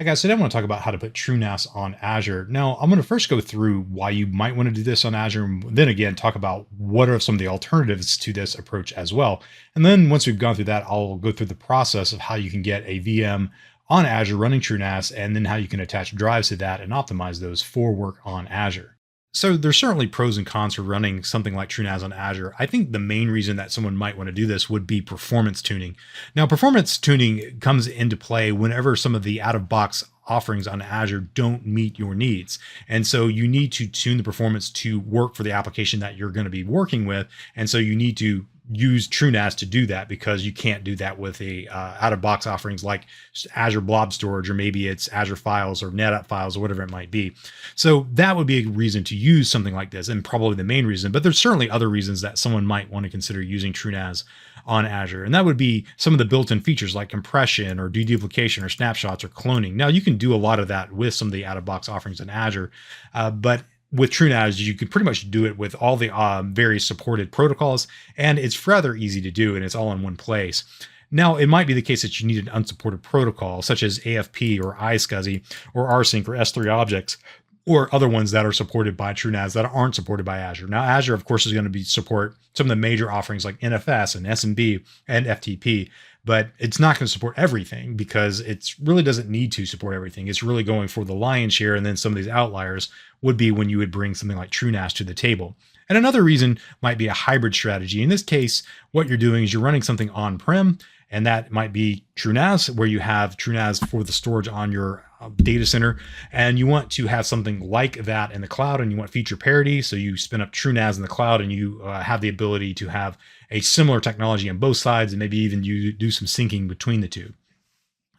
Hi guys, today I want to talk about how to put TrueNAS on Azure. Now, I'm going to first go through why you might want to do this on Azure, and then again, talk about what are some of the alternatives to this approach as well. And then once we've gone through that, I'll go through the process of how you can get a VM on Azure running TrueNAS, and then how you can attach drives to that and optimize those for work on Azure. So there's certainly pros and cons for running something like TrueNAS on Azure. I think the main reason that someone might want to do this would be performance tuning. Now, performance tuning comes into play whenever some of the out-of-box offerings on Azure don't meet your needs. And so you need to tune the performance to work for the application that you're going to be working with. And so you need to use TrueNAS to do that, because you can't do that with a out-of-box offerings like Azure Blob Storage, or maybe it's Azure Files or NetApp Files or whatever it might be. So that would be a reason to use something like this, and probably the main reason. But there's certainly other reasons that someone might want to consider using TrueNAS on Azure. And that would be some of the built-in features like compression or deduplication or snapshots or cloning. Now, you can do a lot of that with some of the out-of-box offerings in Azure, but with TrueNAS, you can pretty much do it with all the various supported protocols, and it's rather easy to do, and it's all in one place. Now, it might be the case that you need an unsupported protocol, such as AFP or iSCSI or rsync or S3 objects, or other ones that are supported by TrueNAS that aren't supported by Azure. Now, Azure, of course, is going to support some of the major offerings like NFS and SMB and FTP, but it's not going to support everything, because it really doesn't need to support everything. It's really going for the lion's share, and then some of these outliers would be when you would bring something like TrueNAS to the table. And another reason might be a hybrid strategy. In this case, what you're doing is you're running something on-prem, and that might be TrueNAS, where you have TrueNAS for the storage on your data center, and you want to have something like that in the cloud, and you want feature parity. So you spin up TrueNAS in the cloud, and you have the ability to have a similar technology on both sides, and maybe even you do some syncing between the two.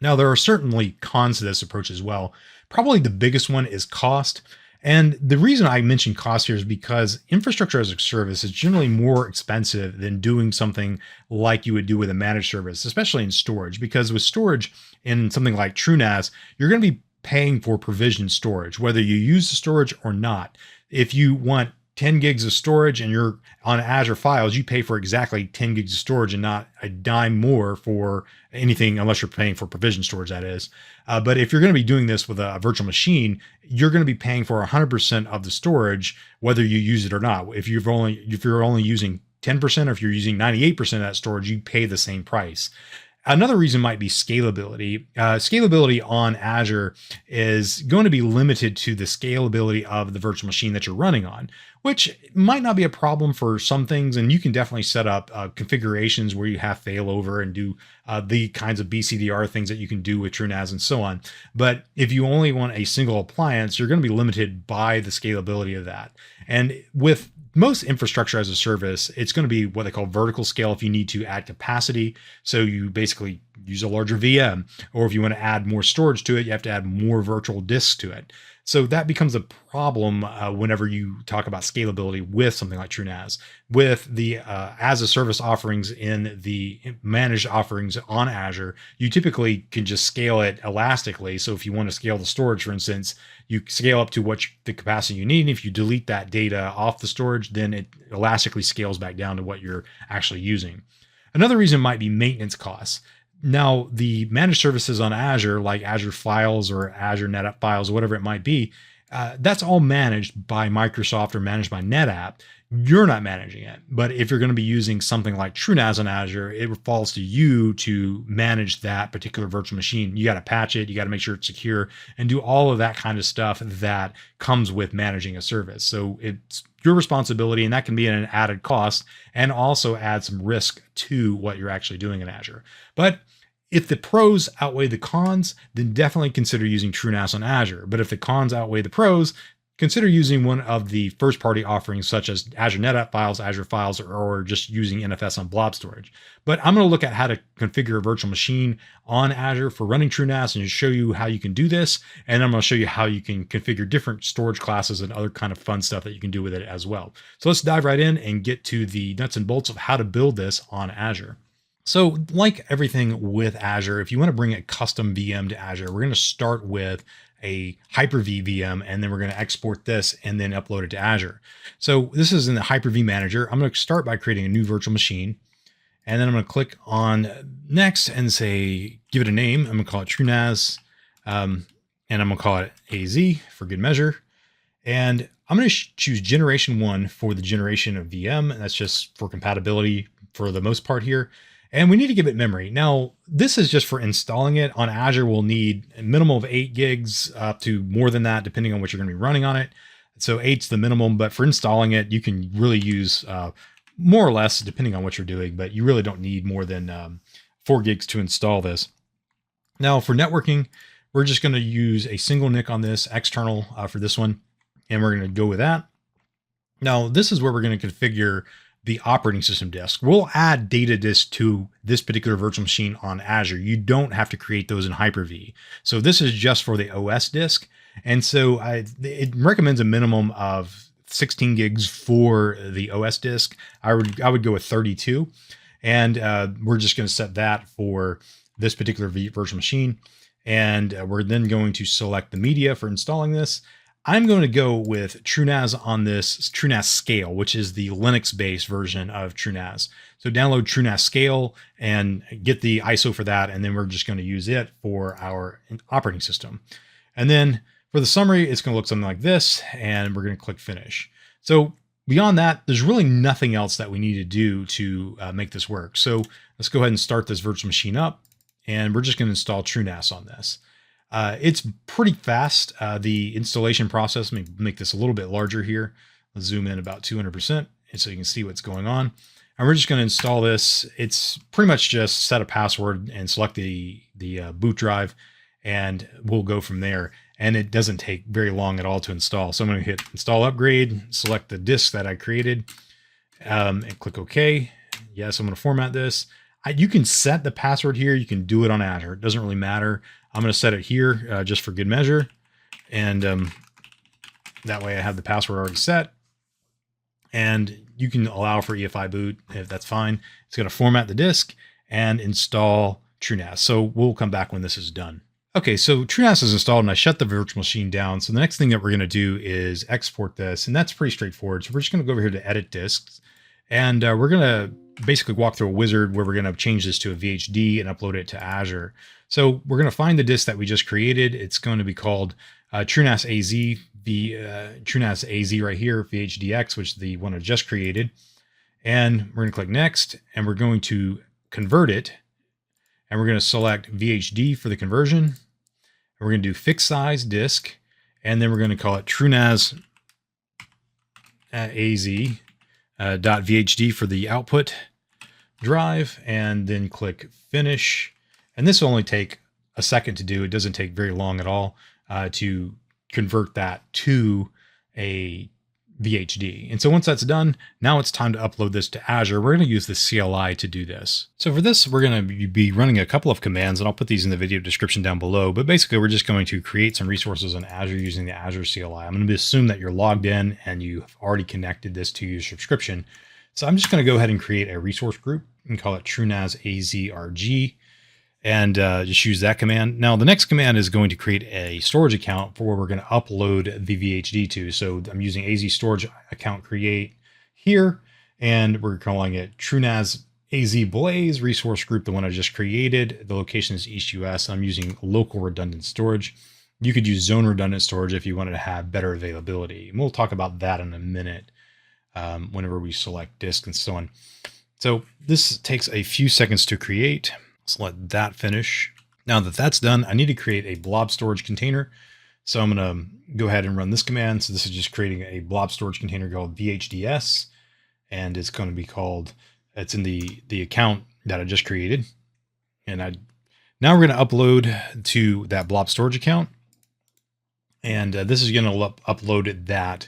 Now, there are certainly cons to this approach as well. Probably the biggest one is cost. And the reason I mention cost here is because infrastructure as a service is generally more expensive than doing something like you would do with a managed service, especially in storage, because with storage in something like TrueNAS, you're going to be paying for provisioned storage, whether you use the storage or not. If you want 10 gigs of storage and you're on Azure Files, you pay for exactly 10 gigs of storage and not a dime more for anything, unless you're paying for provision storage, that is. But if you're going to be doing this with a virtual machine, you're going to be paying for 100% of the storage, whether you use it or not. If you're only using 10%, or if you're using 98% of that storage, you pay the same price. Another reason might be scalability. Scalability on Azure is going to be limited to the scalability of the virtual machine that you're running on, which might not be a problem for some things. And you can definitely set up configurations where you have failover and do the kinds of BCDR things that you can do with TrueNAS and so on. But if you only want a single appliance, you're going to be limited by the scalability of that. And with most infrastructure as a service, it's going to be what they call vertical scale if you need to add capacity. So you basically use a larger VM, or if you want to add more storage to it, you have to add more virtual disks to it. So that becomes a problem whenever you talk about scalability with something like TrueNAS. With the as a service offerings in the managed offerings on Azure, you typically can just scale it elastically. So if you want to scale the storage, for instance, you scale up to the capacity you need. And if you delete that data off the storage, then it elastically scales back down to what you're actually using. Another reason might be maintenance costs. Now, the managed services on Azure, like Azure Files or Azure NetApp Files, or whatever it might be, that's all managed by Microsoft or managed by NetApp. You're not managing it. But if you're going to be using something like TrueNAS on Azure, it falls to you to manage that particular virtual machine. You got to patch it, you got to make sure it's secure, and do all of that kind of stuff that comes with managing a service. So it's your responsibility, and that can be an added cost and also add some risk to what you're actually doing in Azure. But if the pros outweigh the cons, then definitely consider using TrueNAS on Azure. But if the cons outweigh the pros, consider using one of the first-party offerings such as Azure NetApp Files, Azure Files, or just using NFS on blob storage. But I'm going to look at how to configure a virtual machine on Azure for running TrueNAS and show you how you can do this. And I'm going to show you how you can configure different storage classes and other kind of fun stuff that you can do with it as well. So let's dive right in and get to the nuts and bolts of how to build this on Azure. So like everything with Azure, if you want to bring a custom VM to Azure, we're going to start with a Hyper-V VM, and then we're going to export this and then upload it to Azure. So this is in the Hyper-V manager. I'm going to start by creating a new virtual machine. And then I'm going to click on next and say, give it a name. I'm going to call it TrueNAS and I'm going to call it AZ for good measure. And I'm going to choose generation 1 for the generation of VM. And that's just for compatibility for the most part here. And we need to give it memory. Now, this is just for installing it. On Azure, we'll need a minimum of 8 gigs up to more than that, depending on what you're going to be running on it. So 8's the minimum, but for installing it, you can really use more or less, depending on what you're doing, but you really don't need more than 4 gigs to install this. Now, for networking, we're just going to use a single NIC on this, external for this one, and we're going to go with that. Now, this is where we're going to configure the operating system disk. We'll add data disk to this particular virtual machine on Azure. You don't have to create those in Hyper-V. So this is just for the OS disk. And so it recommends a minimum of 16 gigs for the OS disk. I would go with 32. And we're just going to set that for this particular virtual machine. And we're then going to select the media for installing this. I'm going to go with TrueNAS on this TrueNAS Scale, which is the Linux-based version of TrueNAS. So download TrueNAS Scale and get the ISO for that. And then we're just going to use it for our operating system. And then for the summary, it's going to look something like this, and we're going to click Finish. So beyond that, there's really nothing else that we need to do to make this work. So let's go ahead and start this virtual machine up, and we're just going to install TrueNAS on this. It's pretty fast. The installation process, let me make this a little bit larger here. Let's zoom in about 200%, and so you can see what's going on. And we're just going to install this. It's pretty much just set a password and select the boot drive, and we'll go from there. And it doesn't take very long at all to install. So I'm going to hit Install Upgrade, select the disk that I created, and click OK. Yes, I'm going to format this. You can set the password here. You can do it on Azure. It doesn't really matter. I'm going to set it here just for good measure. And that way I have the password already set. And you can allow for EFI boot if that's fine. It's going to format the disk and install TrueNAS. So we'll come back when this is done. Okay, so TrueNAS is installed and I shut the virtual machine down. So the next thing that we're going to do is export this, and that's pretty straightforward. So we're just going to go over here to Edit Disks, and we're going to basically walk through a wizard where we're going to change this to a VHD and upload it to Azure. So we're going to find the disk that we just created. It's going to be called TrueNAS AZ, TrueNAS AZ right here, VHDX, which is the one I just created. And we're going to click Next, and we're going to convert it, and we're going to select VHD for the conversion. We're going to do fixed size disk, and then we're going to call it TrueNAS AZ .vhd for the output drive, and then click Finish. And this will only take a second to do. It doesn't take very long at all to convert that to a VHD. And so once that's done, now it's time to upload this to Azure. We're going to use the CLI to do this. So for this, we're going to be running a couple of commands, and I'll put these in the video description down below. But basically, we're just going to create some resources on Azure using the Azure CLI. I'm going to assume that you're logged in and you've already connected this to your subscription. So I'm just going to go ahead and create a resource group and call it TrueNAS AZRG. And just use that command. Now, the next command is going to create a storage account for where we're going to upload the VHD to. So I'm using AZ storage account create here, and we're calling it TrueNAS AZ Blaze resource group, the one I just created. The location is East US. I'm using local redundant storage. You could use zone redundant storage if you wanted to have better availability. And we'll talk about that in a minute whenever we select disk and so on. So this takes a few seconds to create. So let that finish. Now that that's done, I need to create a blob storage container. So I'm going to go ahead and run this command. So this is just creating a blob storage container called VHDS, and it's going to be called, it's in the account that I just created. And now we're going to upload to that blob storage account. And this is going to upload that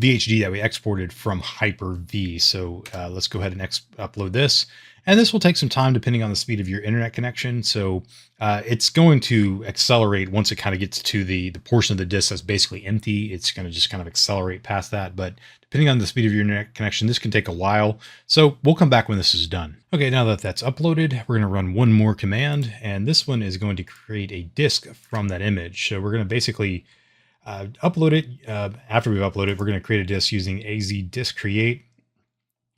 VHD that we exported from Hyper-V. So let's go ahead and upload this. And this will take some time depending on the speed of your internet connection. So it's going to accelerate once it kind of gets to the portion of the disk that's basically empty. It's going to just kind of accelerate past that. But depending on the speed of your internet connection, this can take a while. So we'll come back when this is done. Okay, now that that's uploaded, we're going to run one more command. And this one is going to create a disk from that image. So we're going to basically upload it. After we've uploaded it, we're going to create a disk using AZ disk create.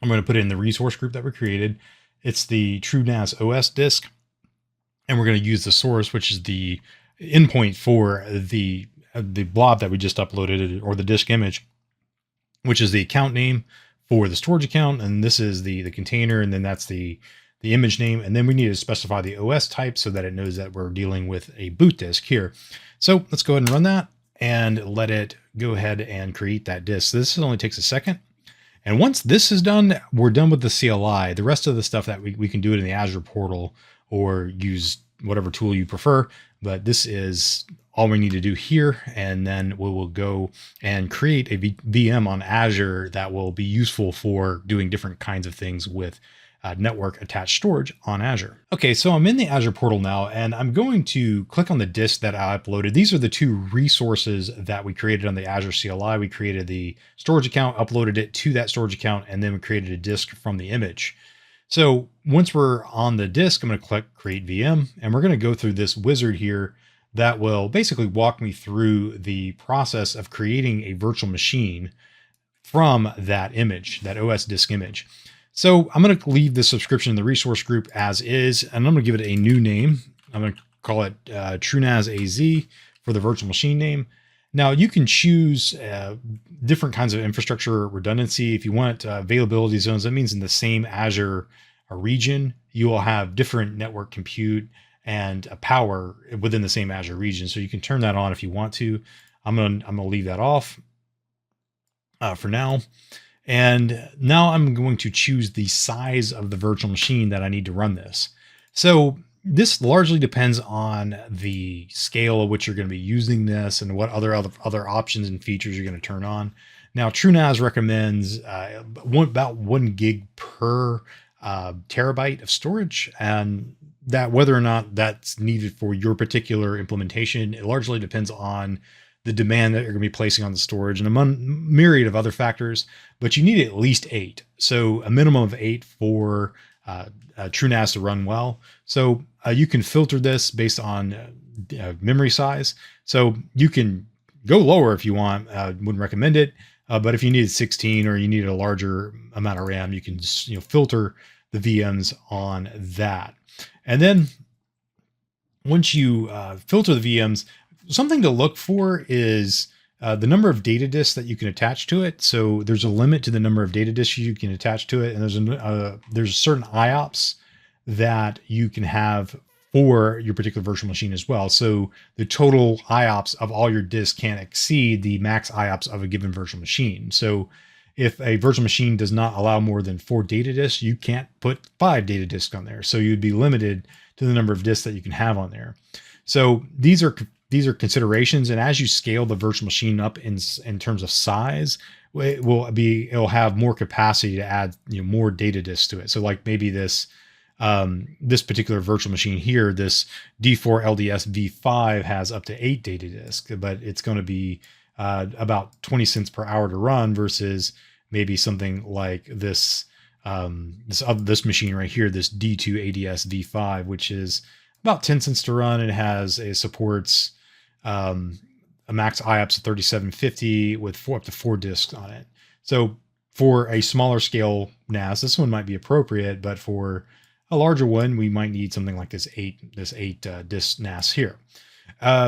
I'm going to put it in the resource group that we created. It's the TrueNAS OS disk, and we're going to use the source, which is the endpoint for the blob that we just uploaded, or the disk image, which is the account name for the storage account, and this is the container, and then that's the image name, and then we need to specify the OS type so that it knows that we're dealing with a boot disk here. So let's go ahead and run that and let it go ahead and create that disk. This only takes a second. And once this is done, we're done with the CLI. The rest of the stuff that we can do it in the Azure portal or use whatever tool you prefer, but this is all we need to do here. And then we will go and create a VM on Azure that will be useful for doing different kinds of things with network attached storage on Azure. Okay, so I'm in the Azure portal now, and I'm going to click on the disk that I uploaded. These are the two resources that we created on the Azure CLI. We created the storage account, uploaded it to that storage account, and then we created a disk from the image. So once we're on the disk, I'm going to click Create VM, and we're going to go through this wizard here that will basically walk me through the process of creating a virtual machine from that image, that OS disk image. So I'm going to leave the subscription in the resource group as is, and I'm going to give it a new name. I'm going to call it TrueNAS-AZ for the virtual machine name. Now you can choose different kinds of infrastructure redundancy. If you want availability zones, that means in the same Azure region, you will have different network compute and power within the same Azure region. So you can turn that on if you want to. I'm going to leave that off for now. And now I'm going to choose the size of the virtual machine that I need to run this. So this largely depends on the scale of which you're going to be using this and what other options and features you're going to turn on. Now, TrueNAS recommends about 1 gig per terabyte of storage, and that whether or not that's needed for your particular implementation, it largely depends on the demand that you're going to be placing on the storage and a myriad of other factors, but you need at least 8. So a minimum of 8 for TrueNAS to run well. So you can filter this based on memory size. So you can go lower if you want. Wouldn't recommend it. But if you needed 16 or you needed a larger amount of RAM, you can just, filter the VMs on that. And then once you filter the VMs, something to look for is the number of data disks that you can attach to it. So there's a limit to the number of data disks you can attach to it. And there's certain IOPS that you can have for your particular virtual machine as well. So the total IOPS of all your disks can't exceed the max IOPS of a given virtual machine. So if a virtual machine does not allow more than 4 data disks, you can't put 5 data disks on there. So you'd be limited to the number of disks that you can have on there. So these are considerations, and as you scale the virtual machine up in terms of size, it'll have more capacity to add more data disks to it. So like maybe this particular virtual machine here, this D4 LDS V5 has up to 8 data disks, but it's going to be about 20 cents per hour to run versus maybe something like this this machine right here, this D2 ADS V5, which is about 10 cents to run. It supports a max IOPS of 3750 with up to 4 disks on it. So for a smaller scale NAS, this one might be appropriate, but for a larger one, we might need something like this 8 disk NAS here.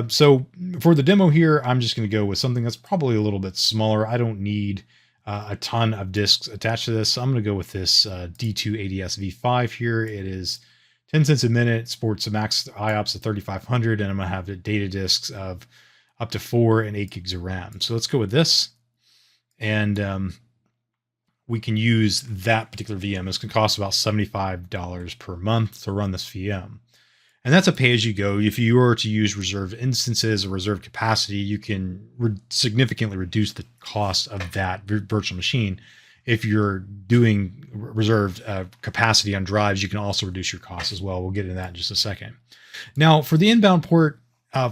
So for the demo here, I'm just going to go with something that's probably a little bit smaller. I don't need a ton of disks attached to this. So I'm going to go with this D2 ADS V5 here. It is 10 cents a minute, sports a max IOPS of 3500, and I'm going to have the data disks of up to 4 and 8 gigs of RAM. So let's go with this. And we can use that particular VM. It's going to cost about $75 per month to run this VM. And that's a pay-as-you-go. If you were to use reserved instances or reserved capacity, you can significantly reduce the cost of that virtual machine. If you're doing reserved capacity on drives, you can also reduce your costs as well. We'll get into that in just a second. Now, for the inbound port,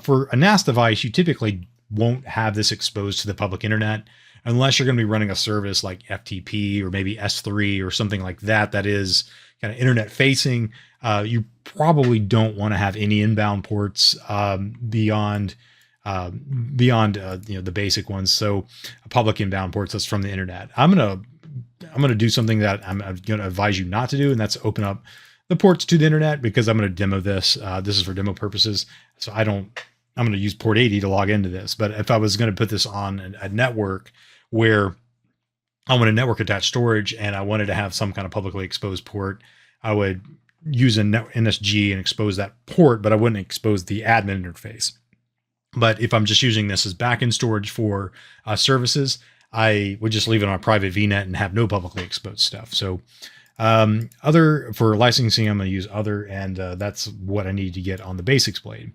for a NAS device, you typically won't have this exposed to the public internet unless you're going to be running a service like FTP or maybe S3 or something like that that is kind of internet facing. You probably don't want to have any inbound ports beyond the basic ones. So public inbound ports that's from the internet. I'm gonna do something that I'm going to advise you not to do, and that's open up the ports to the internet, because I'm going to demo this. This is for demo purposes, so I don't I'm going to use port 80 to log into this. But if I was going to put this on a network where I wanted network attached storage and I wanted to have some kind of publicly exposed port, I would use a NSG and expose that port, but I wouldn't expose the admin interface. But if I'm just using this as backend storage for services, I would just leave it on a private VNet and have no publicly exposed stuff. So other for licensing, I'm going to use other, and that's what I need to get on the basics blade.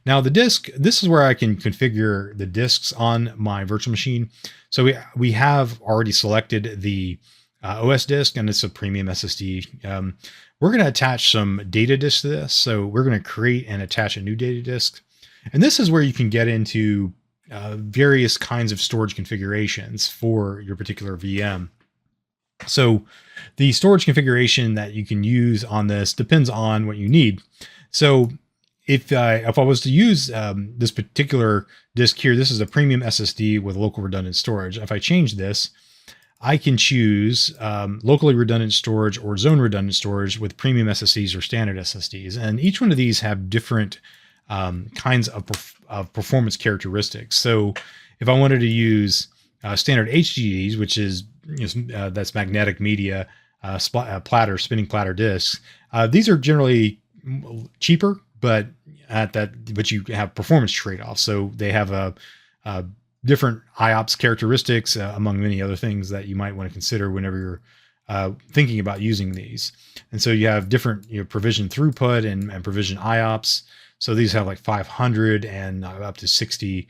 Now the disk, this is where I can configure the disks on my virtual machine. So we have already selected the OS disk, and it's a premium SSD. We're going to attach some data disks to this. So we're going to create and attach a new data disk. And this is where you can get into various kinds of storage configurations for your particular VM. So the storage configuration that you can use on this depends on what you need. So if I was to use this particular disk here, this is a premium SSD with local redundant storage. If I change this, I can choose locally redundant storage or zone redundant storage with premium SSDs or standard SSDs. And each one of these have different kinds of performance characteristics. So if I wanted to use standard HDDs, which is that's magnetic media spinning platter disks, these are generally cheaper, but you have performance trade-offs. So they have a different IOPS characteristics among many other things that you might want to consider whenever you're thinking about using these. And so you have different provision throughput and provision IOPS. So these have like 500 and up to 60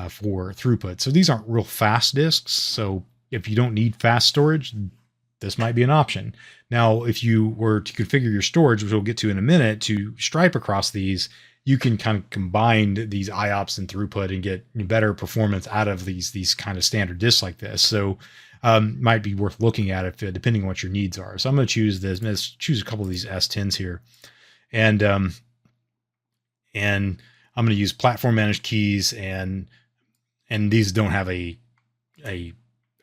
for throughput. So these aren't real fast disks. So if you don't need fast storage, this might be an option. Now, if you were to configure your storage, which we'll get to in a minute, to stripe across these, you can kind of combine these IOPS and throughput and get better performance out of these kind of standard disks like this. So might be worth looking at it depending on what your needs are. So I'm going to choose this. Let's choose a couple of these S10s here. And I'm going to use platform managed keys, and these don't have a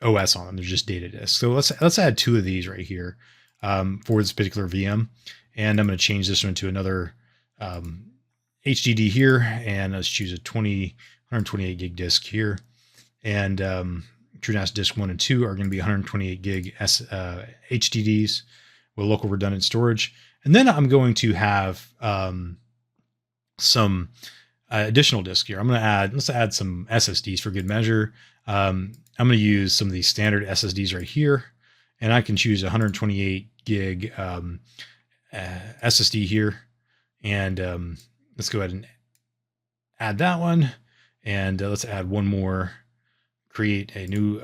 OS on them. They're just data disks. So let's add two of these right here for this particular VM. And I'm going to change this one to another HDD here, and let's choose a 128 gig disk here. And TrueNAS disk 1 and 2 are going to be 128 gig HDDs with local redundant storage. And then I'm going to have some additional disk here. Let's add some SSDs for good measure. I'm going to use some of these standard SSDs right here, and I can choose 128 gig SSD here. And let's go ahead and add that one. And let's add one more, create a new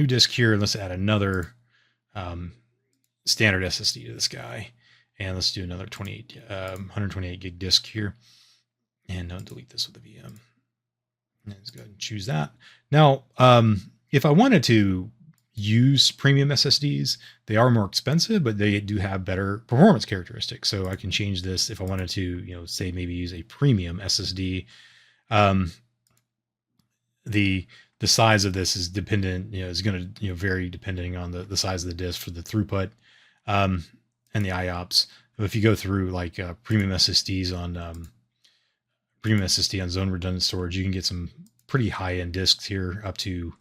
disk here. And let's add another standard SSD to this guy. And let's do another 128 gig disk here. And don't delete this with the VM. And let's go ahead and choose that. Now, if I wanted to use premium SSDs, they are more expensive, but they do have better performance characteristics. So I can change this if I wanted to, say maybe use a premium SSD. The size of this is dependent, is going to vary depending on the size of the disk for the throughput and the IOPS. If you go through like premium SSD on zone redundant storage, you can get some pretty high end disks here up to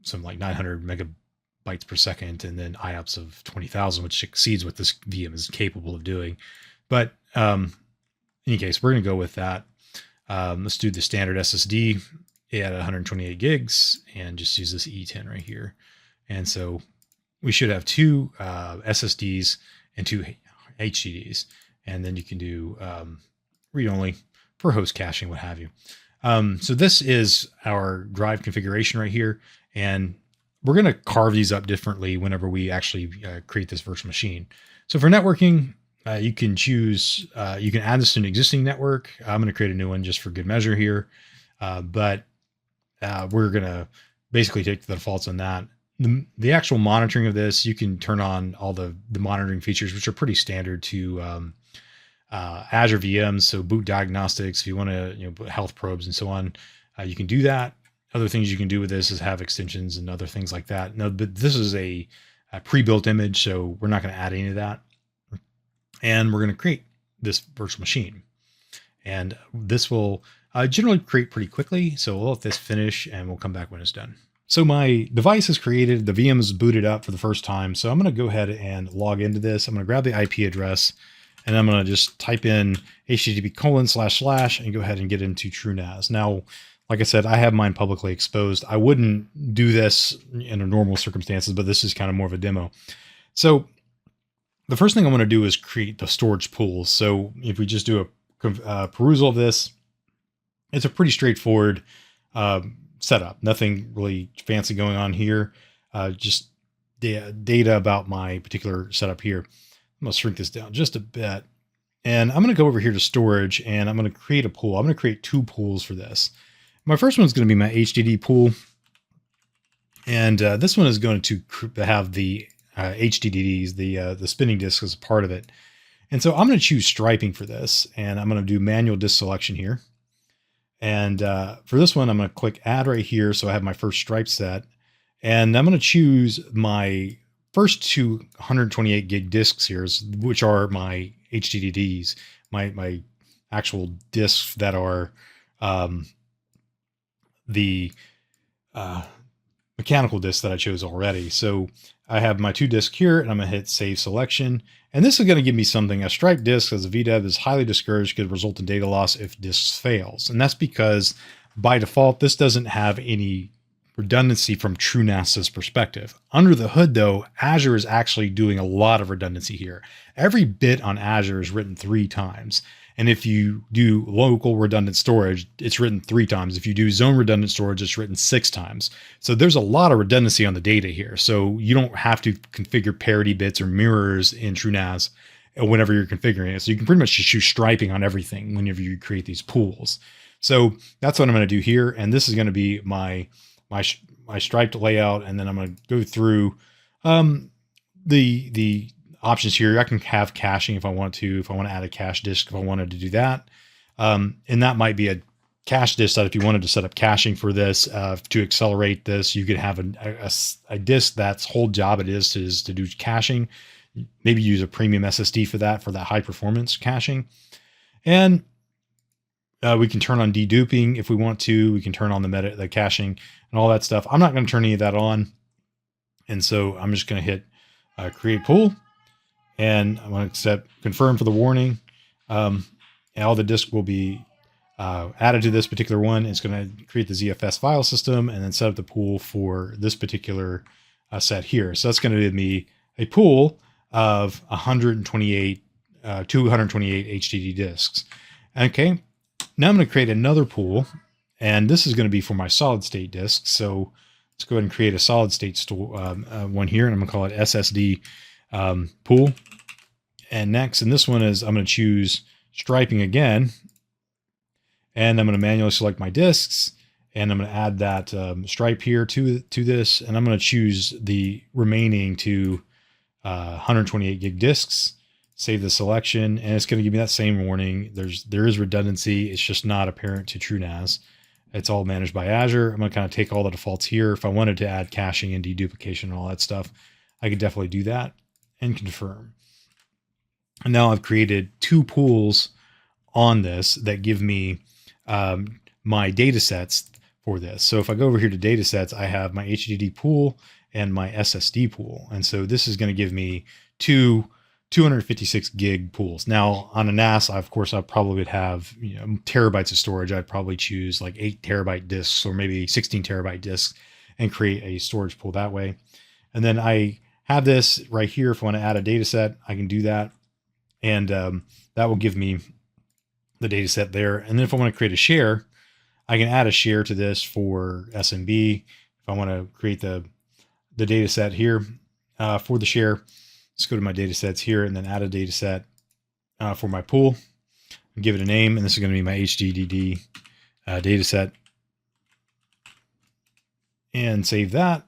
some like 900 megabytes per second, and then IOPS of 20,000, which exceeds what this VM is capable of doing. But in any case, we're going to go with that. Let's do the standard SSD at 128 gigs and just use this E10 right here. And so we should have two SSDs and two HDDs, and then you can do read-only for host caching, what have you. So this is our drive configuration right here, and we're going to carve these up differently whenever we actually create this virtual machine. So for networking, you can choose, you can add this to an existing network. I'm going to create a new one just for good measure here, but we're going to basically take the defaults on that. The actual monitoring of this, you can turn on all the monitoring features, which are pretty standard to Azure VMs. So boot diagnostics, if you want to put health probes and so on, you can do that. Other things you can do with this is have extensions and other things like that. No, but this is a pre-built image, so we're not going to add any of that. And we're going to create this virtual machine. And this will generally create pretty quickly. So we'll let this finish and we'll come back when it's done. So my device is created, the VM is booted up for the first time. So I'm going to go ahead and log into this. I'm going to grab the IP address and I'm going to just type in http:// and go ahead and get into TrueNAS. Now, like I said, I have mine publicly exposed. I wouldn't do this in a normal circumstances, but this is kind of more of a demo. So the first thing I want to do is create the storage pools. So if we just do a perusal of this, it's a pretty straightforward setup. Nothing really fancy going on here. Just data about my particular setup here. I'm going to shrink this down just a bit. And I'm going to go over here to storage and I'm going to create a pool. I'm going to create 2 pools for this. My first one is going to be my HDD pool. And this one is going to have the HDDs, the spinning disk as a part of it. And so I'm going to choose striping for this. And I'm going to do manual disk selection here. And for this one, I'm going to click add right here. So I have my first stripe set. And I'm going to choose my first 2 128 gig disks here, which are my HDDs, my actual disks that are the mechanical disks that I chose already. So I have my 2 disks here and I'm going to hit save selection. And this is going to give me something. A striped disk as a VDEV is highly discouraged, could result in data loss if disk fails. And that's because by default, this doesn't have any redundancy from TrueNAS's perspective. Under the hood though, Azure is actually doing a lot of redundancy here. Every bit on Azure is written 3 times. And if you do local redundant storage, it's written 3 times. If you do zone redundant storage, it's written 6 times. So there's a lot of redundancy on the data here. So you don't have to configure parity bits or mirrors in TrueNAS whenever you're configuring it. So you can pretty much just choose striping on everything whenever you create these pools. So that's what I'm going to do here. And this is going to be my striped layout. And then I'm going to go through the options here. I can have caching if I want to add a cache disk, if I wanted to do that. And that might be a cache disk that if you wanted to set up caching for this, to accelerate this, you could have a disk that's whole job is to do caching. Maybe use a premium SSD for that high performance caching. And we can turn on deduping if we want to. We can turn on the caching and all that stuff. I'm not going to turn any of that on. And so I'm just going to hit create pool. And I'm going to confirm for the warning. And all the disk will be added to this particular one. It's going to create the ZFS file system and then set up the pool for this particular set here. So that's going to give me a pool of 228 HDD disks. Okay. Now I'm going to create another pool, and this is going to be for my solid state disks. So let's go ahead and create a solid state one here, and I'm going to call it SSD pool. And next, and this one is I'm going to choose striping again, and I'm going to manually select my disks, and I'm going to add that stripe here to this, and I'm going to choose the remaining 128 gig disks. Save the selection, and it's going to give me that same warning. There is redundancy. It's just not apparent to TrueNAS. It's all managed by Azure. I'm going to kind of take all the defaults here. If I wanted to add caching and deduplication and all that stuff, I could definitely do that and confirm. And now I've created 2 pools on this that give me my data sets for this. So if I go over here to data sets, I have my HDD pool and my SSD pool. And so this is going to give me 2 256 gig pools. Now on a NAS, of course, I probably would have terabytes of storage. I'd probably choose like 8 terabyte disks or maybe 16 terabyte disks and create a storage pool that way. And then I have this right here. If I want to add a data set, I can do that. And that will give me the data set there. And then if I want to create a share, I can add a share to this for SMB. If I want to create the data set here for the share, let's go to my data sets here and then add a data set for my pool and give it a name. And this is going to be my HDD data set, and save that.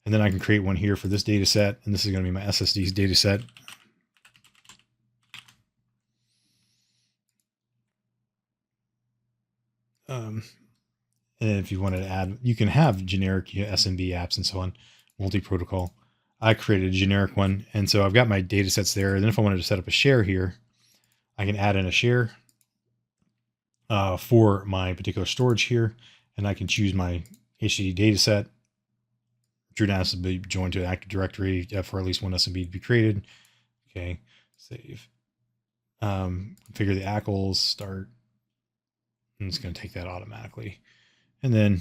And then I can create one here for this data set. And this is going to be my SSD's data set. And if you wanted to add, you can have generic SMB apps and so on, multi-protocol. I created a generic one. And so I've got my data sets there. And then if I wanted to set up a share here, I can add in a share for my particular storage here, and I can choose my HDD data set. TrueNAS to be joined to an Active Directory for at least one SMB to be created. Okay, save. Configure the ACLs, start. And it's going to take that automatically. And then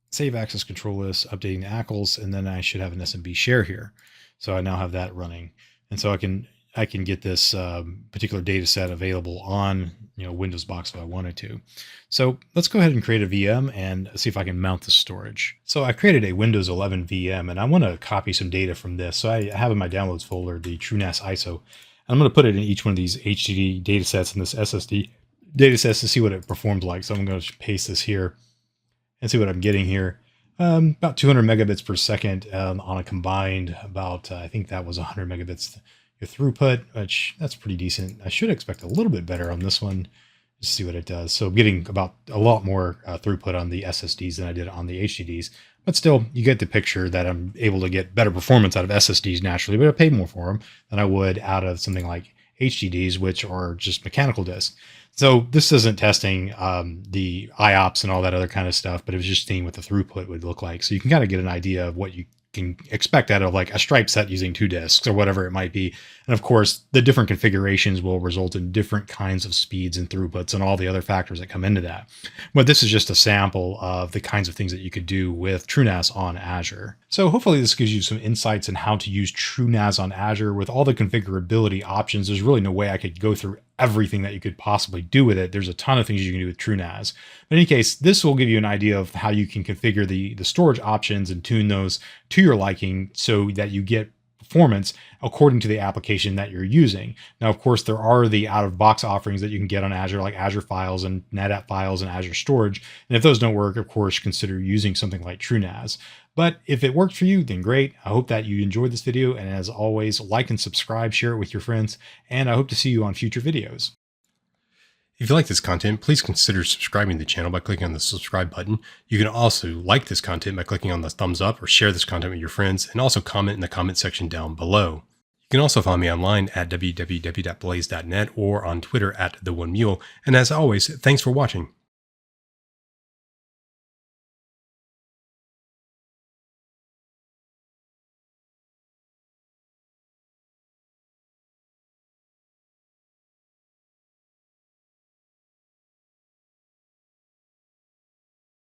save access control list, updating the ACLs, and then I should have an SMB share here. So I now have that running. And so I can get this particular data set available on Windows box if I wanted to. So let's go ahead and create a VM and see if I can mount the storage. So I created a Windows 11 VM, and I want to copy some data from this. So I have in my downloads folder the TrueNAS ISO. I'm going to put it in each one of these HDD data sets and this SSD data sets to see what it performs like. So I'm going to paste this here and see what I'm getting here. About 200 megabits per second on a combined about, I think that was 100 megabits your throughput, which that's pretty decent. I should expect a little bit better on this one. Just see what it does. So I'm getting about a lot more throughput on the SSDs than I did on the HDDs. But still, you get the picture that I'm able to get better performance out of SSDs naturally, but I pay more for them than I would out of something like HDDs, which are just mechanical disks. So this isn't testing the IOPS and all that other kind of stuff, but it was just seeing what the throughput would look like. So you can kind of get an idea of what you can expect out of like a stripe set using 2 disks or whatever it might be. And of course, the different configurations will result in different kinds of speeds and throughputs and all the other factors that come into that. But this is just a sample of the kinds of things that you could do with TrueNAS on Azure. So hopefully this gives you some insights on how to use TrueNAS on Azure with all the configurability options. There's really no way I could go through everything that you could possibly do with it. There's a ton of things you can do with TrueNAS. But in any case, this will give you an idea of how you can configure the storage options and tune those to your liking so that you get performance according to the application that you're using. Now, of course, there are the out-of-box offerings that you can get on Azure, like Azure Files and NetApp Files and Azure Storage. And if those don't work, of course, consider using something like TrueNAS. But if it worked for you, then great. I hope that you enjoyed this video. And as always, like and subscribe, share it with your friends, and I hope to see you on future videos. If you like this content, please consider subscribing to the channel by clicking on the subscribe button. You can also like this content by clicking on the thumbs up or share this content with your friends, and also comment in the comment section down below. You can also find me online at www.blaze.net or on Twitter at @TheOneMule. And as always, thanks for watching.